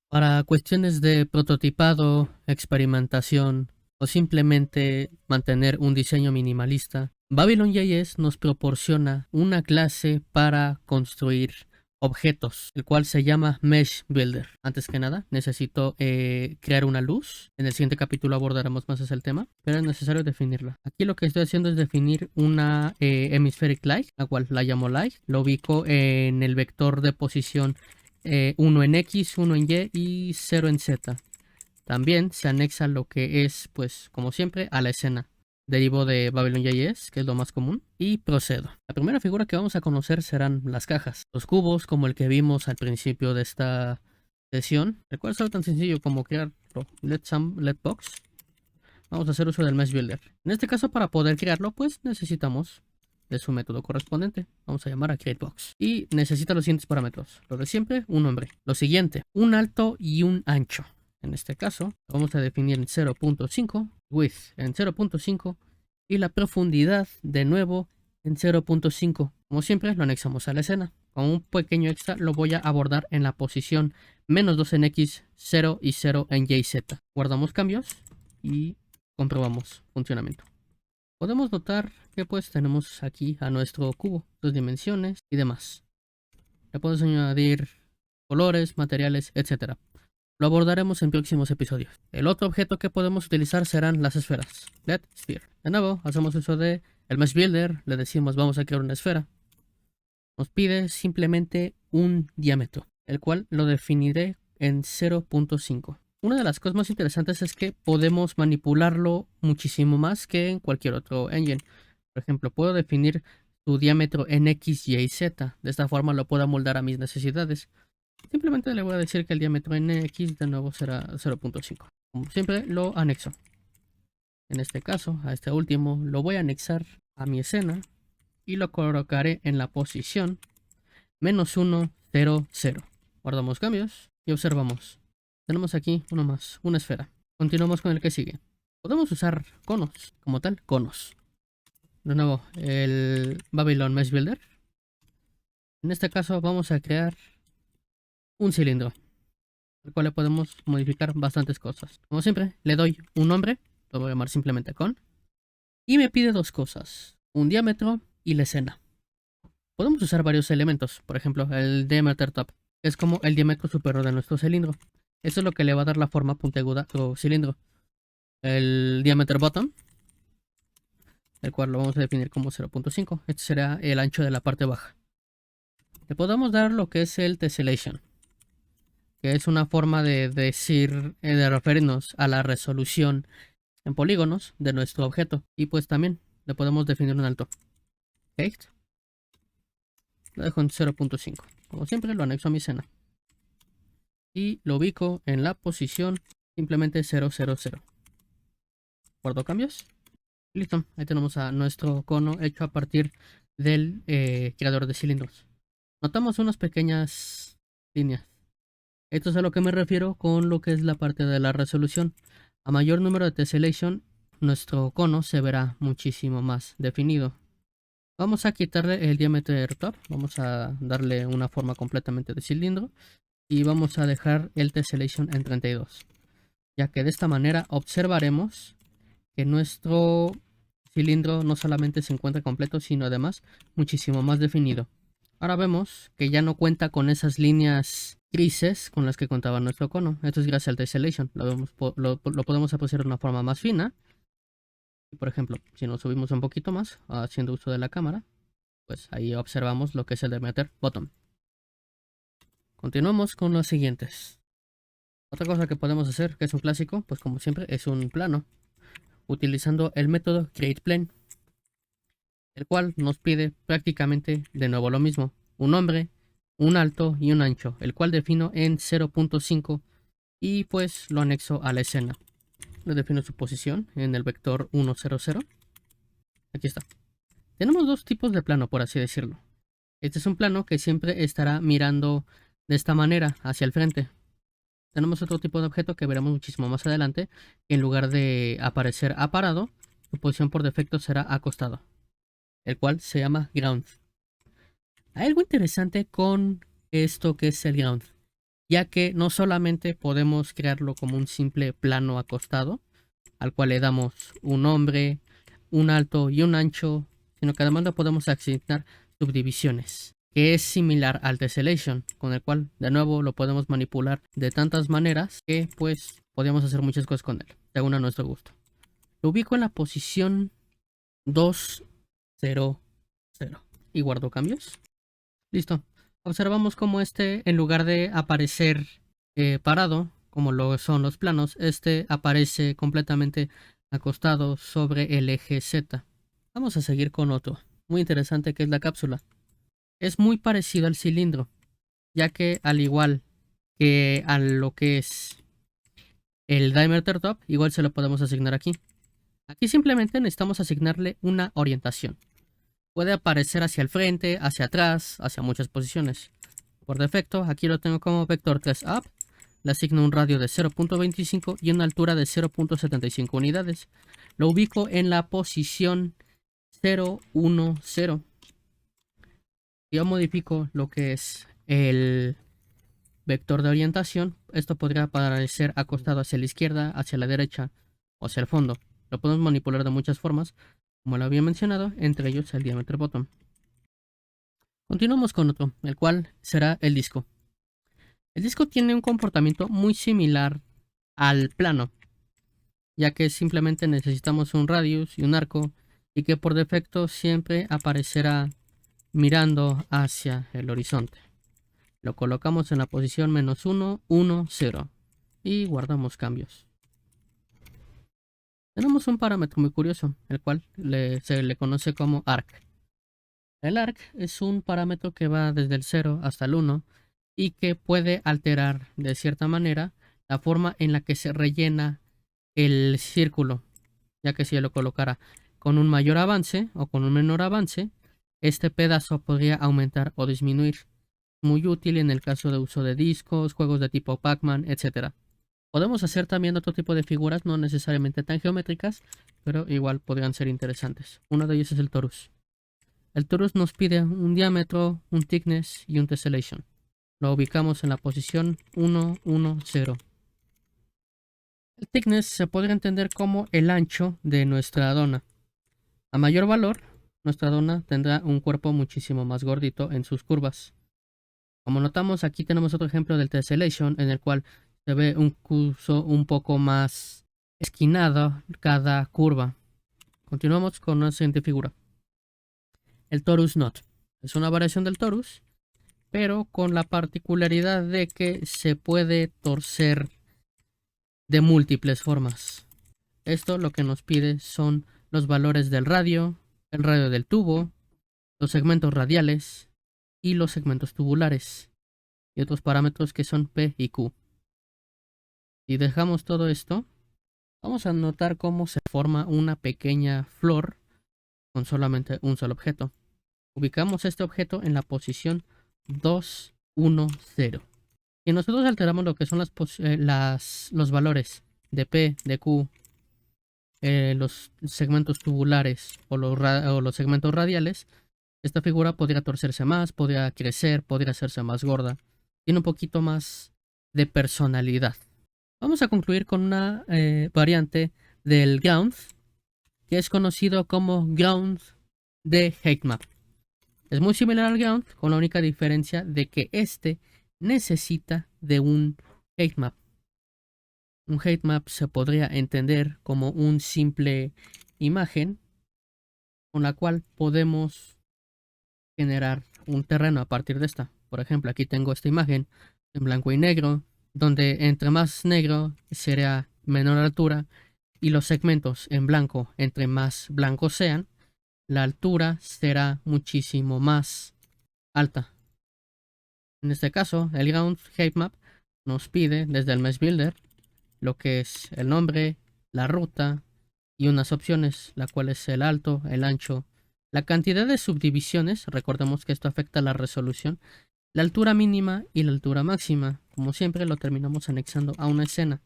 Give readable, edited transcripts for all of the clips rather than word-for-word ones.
Para cuestiones de prototipado, experimentación o simplemente mantener un diseño minimalista, Babylon.js nos proporciona una clase para construir objetos, el cual se llama Mesh Builder. Antes que nada, necesito crear una luz. En el siguiente capítulo abordaremos más ese tema, pero es necesario definirla. Aquí lo que estoy haciendo es definir una hemispheric light, la cual la llamo light. Lo ubico en el vector de posición 1 en X, 1 en Y y 0 en Z. También se anexa lo que es, pues, como siempre, a la escena. Derivo de Babylon.js, que es lo más común, y procedo. La primera figura que vamos a conocer serán las cajas. Los cubos, como el que vimos al principio de esta sesión, el cual es algo tan sencillo como crear let box. Vamos a hacer uso del Mesh Builder. En este caso, para poder crearlo, pues necesitamos de su método correspondiente. Vamos a llamar a createBox. Y necesita los siguientes parámetros. Lo de siempre, un nombre. Lo siguiente, un alto y un ancho. En este caso, vamos a definir en 0.5, width en 0.5 y la profundidad de nuevo en 0.5. Como siempre, lo anexamos a la escena. Con un pequeño extra lo voy a abordar en la posición -2 en X, 0 y 0 en Y y Z. Guardamos cambios y comprobamos funcionamiento. Podemos notar que pues tenemos aquí a nuestro cubo, sus dimensiones y demás. Le podemos añadir colores, materiales, etc. Lo abordaremos en próximos episodios. El otro objeto que podemos utilizar serán las esferas. Let Sphere. De nuevo, hacemos uso de el Mesh Builder, le decimos vamos a crear una esfera. Nos pide simplemente un diámetro, el cual lo definiré en 0.5. Una de las cosas más interesantes es que podemos manipularlo muchísimo más que en cualquier otro engine. Por ejemplo, puedo definir su diámetro en X, Y y Z. De esta forma lo puedo amoldar a mis necesidades. Simplemente le voy a decir que el diámetro en X de nuevo será 0.5. Como siempre, lo anexo. En este caso, a este último, lo voy a anexar a mi escena y lo colocaré en la posición -1, 0, 0. Guardamos cambios y observamos. Tenemos aquí uno más, una esfera. Continuamos con el que sigue. Podemos usar conos, como tal, conos. De nuevo, el Babylon Mesh Builder. En este caso vamos a crear un cilindro, al cual le podemos modificar bastantes cosas. Como siempre, le doy un nombre, lo voy a llamar simplemente con, y me pide dos cosas, un diámetro y la escena. Podemos usar varios elementos, por ejemplo, el diameter top, que es como el diámetro superior de nuestro cilindro. Eso es lo que le va a dar la forma puntiaguda a nuestro cilindro. El diameter bottom, el cual lo vamos a definir como 0.5. Este será el ancho de la parte baja. Le podemos dar lo que es el tessellation, que es una forma de decir, de referirnos a la resolución en polígonos de nuestro objeto. Y pues también le podemos definir un alto. Height. Lo dejo en 0.5. Como siempre, lo anexo a mi escena. Y lo ubico en la posición simplemente 000. Guardo cambios. Listo. Ahí tenemos a nuestro cono hecho a partir del creador de cilindros. Notamos unas pequeñas líneas. Esto es a lo que me refiero con lo que es la parte de la resolución. A mayor número de tessellation, nuestro cono se verá muchísimo más definido. Vamos a quitarle el diámetro top. Vamos a darle una forma completamente de cilindro. Y vamos a dejar el tessellation en 32. Ya que de esta manera observaremos que nuestro cilindro no solamente se encuentra completo, sino además muchísimo más definido. Ahora vemos que ya no cuenta con esas líneas grises con las que contaba nuestro cono. Esto es gracias al tessellation. Lo podemos apreciar de una forma más fina. Por ejemplo, si nos subimos un poquito más, haciendo uso de la cámara, pues ahí observamos lo que es el diameter bottom. Continuamos con los siguientes. Otra cosa que podemos hacer, que es un clásico, pues como siempre, es un plano, utilizando el método createPlane, el cual nos pide prácticamente de nuevo lo mismo, un nombre, un alto y un ancho, el cual defino en 0.5 y pues lo anexo a la escena. Le defino su posición en el vector 1, 0, 0. Aquí está. Tenemos dos tipos de plano, por así decirlo. Este es un plano que siempre estará mirando de esta manera, hacia el frente. Tenemos otro tipo de objeto que veremos muchísimo más adelante, que en lugar de aparecer aparado, su posición por defecto será acostado, el cual se llama ground. Hay algo interesante con esto que es el ground. ya que no solamente podemos crearlo como un simple plano acostado, al cual le damos un nombre, un alto y un ancho, sino que además le podemos asignar subdivisiones, que es similar al tessellation, con el cual de nuevo lo podemos manipular de tantas maneras que pues podemos hacer muchas cosas con él, según a nuestro gusto. Lo ubico en la posición 2, 0, 0 y guardo cambios. Listo. Observamos cómo este, en lugar de aparecer parado, como lo son los planos, este aparece completamente acostado sobre el eje Z. Vamos a seguir con otro, muy interesante, que es la cápsula. Es muy parecido al cilindro, ya que al igual que a lo que es el diameter top, igual se lo podemos asignar aquí. Aquí simplemente necesitamos asignarle una orientación. Puede aparecer hacia el frente, hacia atrás, hacia muchas posiciones. Por defecto, aquí lo tengo como vector 3up. Le asigno un radio de 0.25 y una altura de 0.75 unidades. Lo ubico en la posición 0, 1, 0. Yo modifico lo que es el vector de orientación. Esto podría aparecer acostado hacia la izquierda, hacia la derecha o hacia el fondo. Lo podemos manipular de muchas formas, como lo había mencionado, entre ellos el diámetro bottom. Continuamos con otro, el cual será el disco. El disco tiene un comportamiento muy similar al plano, ya que simplemente necesitamos un radius y un arco, y que por defecto siempre aparecerá mirando hacia el horizonte. Lo colocamos en la posición -1, 1, 0 y guardamos cambios. Tenemos un parámetro muy curioso, el cual se le conoce como arc. El arc es un parámetro que va desde el 0 hasta el 1 y que puede alterar de cierta manera la forma en la que se rellena el círculo, ya que si yo lo colocara con un mayor avance o con un menor avance, este pedazo podría aumentar o disminuir. Muy útil en el caso de uso de discos, juegos de tipo Pac-Man, etc. Podemos hacer también otro tipo de figuras, no necesariamente tan geométricas, pero igual podrían ser interesantes. Uno de ellos es el torus. El torus nos pide un diámetro, un thickness y un tessellation. Lo ubicamos en la posición 1, 1, 0. El thickness se podría entender como el ancho de nuestra dona. A mayor valor, nuestra dona tendrá un cuerpo muchísimo más gordito en sus curvas. Como notamos, aquí tenemos otro ejemplo del tessellation, en el cual se ve un curso un poco más esquinado cada curva. Continuamos con la siguiente figura. El torus knot. Es una variación del torus, pero con la particularidad de que se puede torcer de múltiples formas. Esto lo que nos pide son los valores del radio, el radio del tubo, los segmentos radiales y los segmentos tubulares, y otros parámetros que son P y Q. Si dejamos todo esto, vamos a notar cómo se forma una pequeña flor con solamente un solo objeto. Ubicamos este objeto en la posición 2, 1, 0. Y nosotros alteramos lo que son los valores de P, de Q, los segmentos tubulares o los segmentos radiales. Esta figura podría torcerse más, podría crecer, podría hacerse más gorda. Tiene un poquito más de personalidad. Vamos a concluir con una variante del ground, que es conocido como ground de height-map. Es muy similar al ground, con la única diferencia de que este necesita de un height-map. Un height-map se podría entender como un simple imagen con la cual podemos generar un terreno a partir de esta. Por ejemplo, aquí tengo esta imagen en blanco y negro, donde entre más negro será menor altura, y los segmentos en blanco, entre más blancos sean, la altura será muchísimo más alta. En este caso, el Ground Height-Map nos pide desde el Mesh Builder lo que es el nombre, la ruta y unas opciones, la cual es el alto, el ancho, la cantidad de subdivisiones, recordemos que esto afecta la resolución, la altura mínima y la altura máxima. Como siempre lo terminamos anexando a una escena.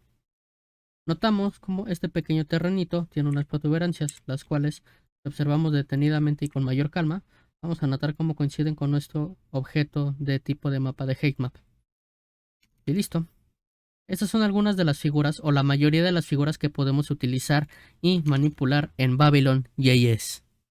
Notamos como este pequeño terrenito tiene unas protuberancias, las cuales observamos detenidamente y con mayor calma. Vamos a notar cómo coinciden con nuestro objeto de tipo de mapa de height-map. Y listo. Estas son algunas de las figuras o la mayoría de las figuras que podemos utilizar y manipular en Babylon.js.